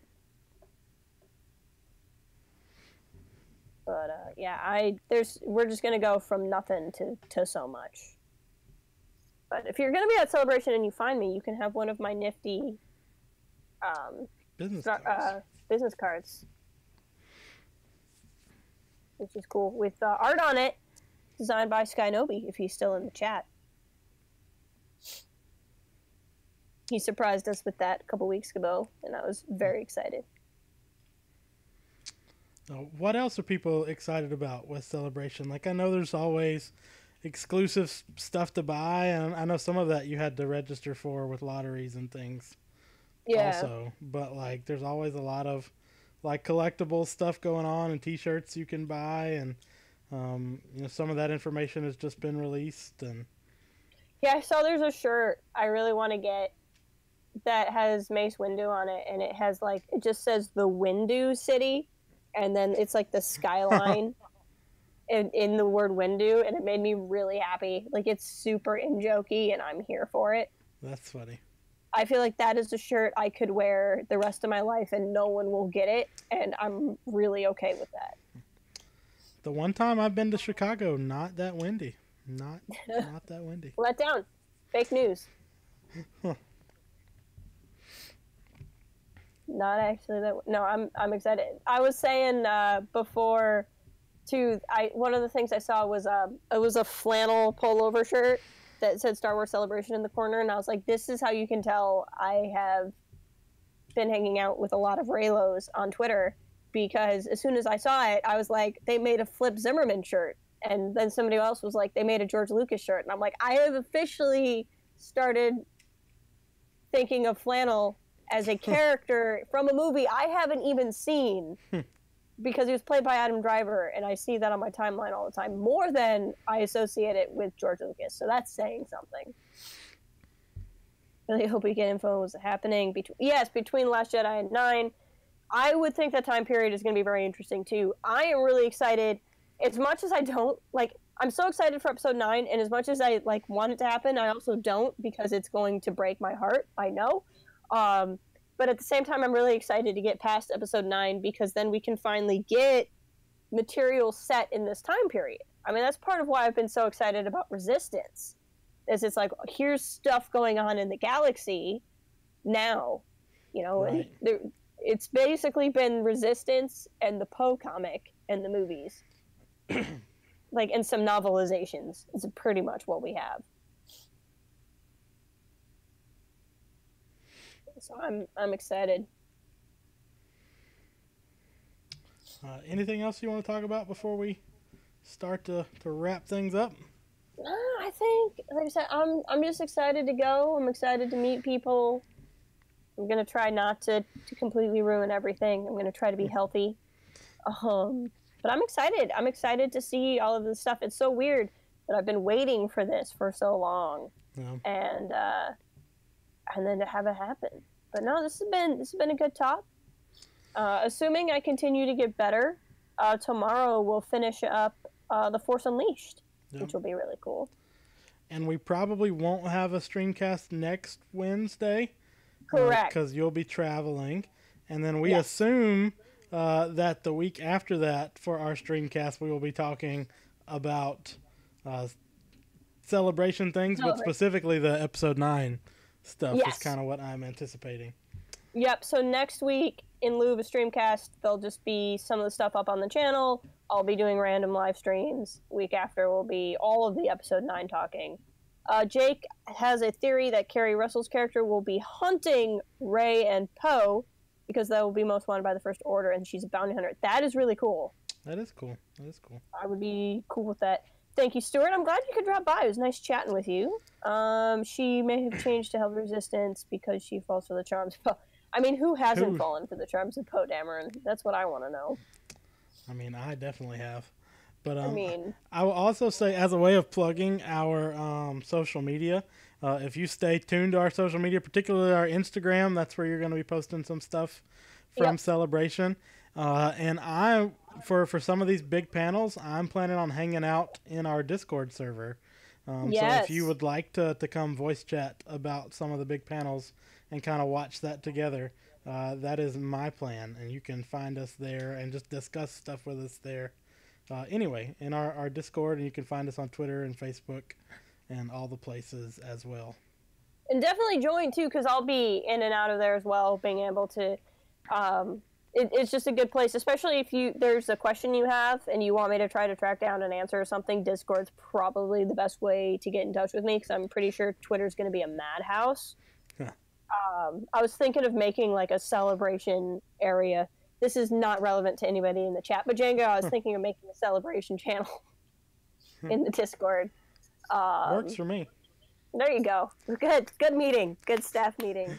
But yeah, we're just gonna go from nothing to so much. But if you're gonna be at Celebration and you find me, you can have one of my nifty business cards, which is cool, with art on it, designed by Skynobi. If he's still in the chat, he surprised us with that a couple weeks ago, and I was very excited. What else are people excited about with Celebration? Like, I know there's always exclusive stuff to buy, and I know some of that you had to register for with lotteries and things. Yeah. Also, but like, there's always a lot of like collectible stuff going on, and T-shirts you can buy, and some of that information has just been released. And yeah, I saw there's a shirt I really want to get that has Mace Windu on it, and it has like, it just says the Windu City. And then it's like the skyline in the word Windu, and it made me really happy. Like, it's super in-jokey, and I'm here for it. That's funny. I feel like that is a shirt I could wear the rest of my life, and no one will get it, and I'm really okay with that. The one time I've been to Chicago, not that windy. Not that windy. Let down. Fake news. Not actually that. No, I'm excited. I was saying before, too. One of the things I saw was it was a flannel pullover shirt that said Star Wars Celebration in the corner, and I was like, this is how you can tell I have been hanging out with a lot of Raylos on Twitter, because as soon as I saw it, I was like, they made a Flip Zimmerman shirt, and then somebody else was like, they made a George Lucas shirt, and I'm like, I have officially started thinking of flannel as a character from a movie I haven't even seen, because he was played by Adam Driver, and I see that on my timeline all the time, more than I associate it with George Lucas. So that's saying something. Really hope we get info on what's happening between Last Jedi and 9. I would think that time period is going to be very interesting too. I am really excited. As much as I don't like, I'm so excited for episode 9, and as much as I like want it to happen, I also don't, because it's going to break my heart. I know. But at the same time, I'm really excited to get past episode 9, because then we can finally get material set in this time period. I mean, that's part of why I've been so excited about Resistance, is it's like, here's stuff going on in the galaxy now, right. And it's basically been Resistance and the Poe comic and the movies, like, and some novelizations is pretty much what we have. So I'm excited. Anything else you want to talk about before we start to wrap things up? I think, like I said, I'm just excited to go. I'm excited to meet people. I'm gonna try not to completely ruin everything. I'm gonna try to be healthy. But I'm excited. I'm excited to see all of this stuff. It's so weird that I've been waiting for this for so long, and then to have it happen. But no, this has been a good talk. Assuming I continue to get better, tomorrow we'll finish up The Force Unleashed, which will be really cool. And we probably won't have a StreamCast next Wednesday. Correct. Because you'll be traveling. And then we assume that the week after that, for our StreamCast, we will be talking about celebration things, but specifically the episode 9 stuff is kind of what I'm anticipating. Yep, so next week, in lieu of a streamcast, there'll just be some of the stuff up on the channel. I'll be doing random live streams. Week after will be all of the episode 9 talking. Jake has a theory that Carrie Russell's character will be hunting Ray and Poe, because that will be most wanted by the First Order, and she's a bounty hunter. That is really cool. That is cool. I would be cool with that. Thank you, Stuart. I'm glad you could drop by. It was nice chatting with you. She may have changed to Hell Resistance because she falls for the charms of Poe. I mean, who hasn't fallen for the charms of Poe Dameron? That's what I want to know. I mean, I definitely have. But I will also say, as a way of plugging our social media, if you stay tuned to our social media, particularly our Instagram, that's where you're going to be posting some stuff from Celebration. And for some of these big panels, I'm planning on hanging out in our Discord server. So if you would like to come voice chat about some of the big panels and kind of watch that together, that is my plan. And you can find us there and just discuss stuff with us there. Anyway, in our Discord, and you can find us on Twitter and Facebook and all the places as well. And definitely join, too, because I'll be in and out of there as well, being able to... it's just a good place, especially if there's a question you have and you want me to try to track down an answer or something. Discord's probably the best way to get in touch with me, because I'm pretty sure Twitter's going to be a madhouse. I was thinking of making like a celebration area. This is not relevant to anybody in the chat, but Django, I was thinking of making a celebration channel in the Discord. Works for me. There you go. Good meeting. Good staff meeting.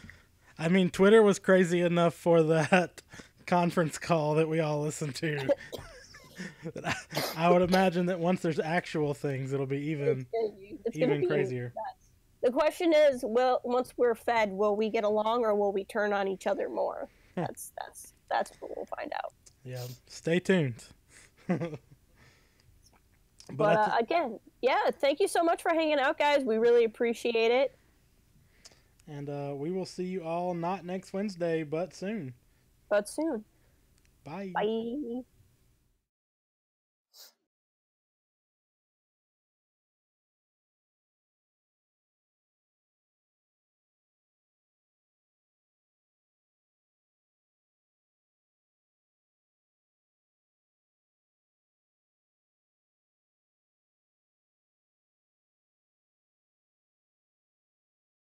I mean, Twitter was crazy enough for that conference call that we all listened to. I would imagine that once there's actual things, it'll be even crazier. The question is, once we're fed, will we get along or will we turn on each other more? That's what we'll find out. Yeah, stay tuned. But again, thank you so much for hanging out, guys. We really appreciate it. And we will see you all not next Wednesday, but soon. Bye. Bye.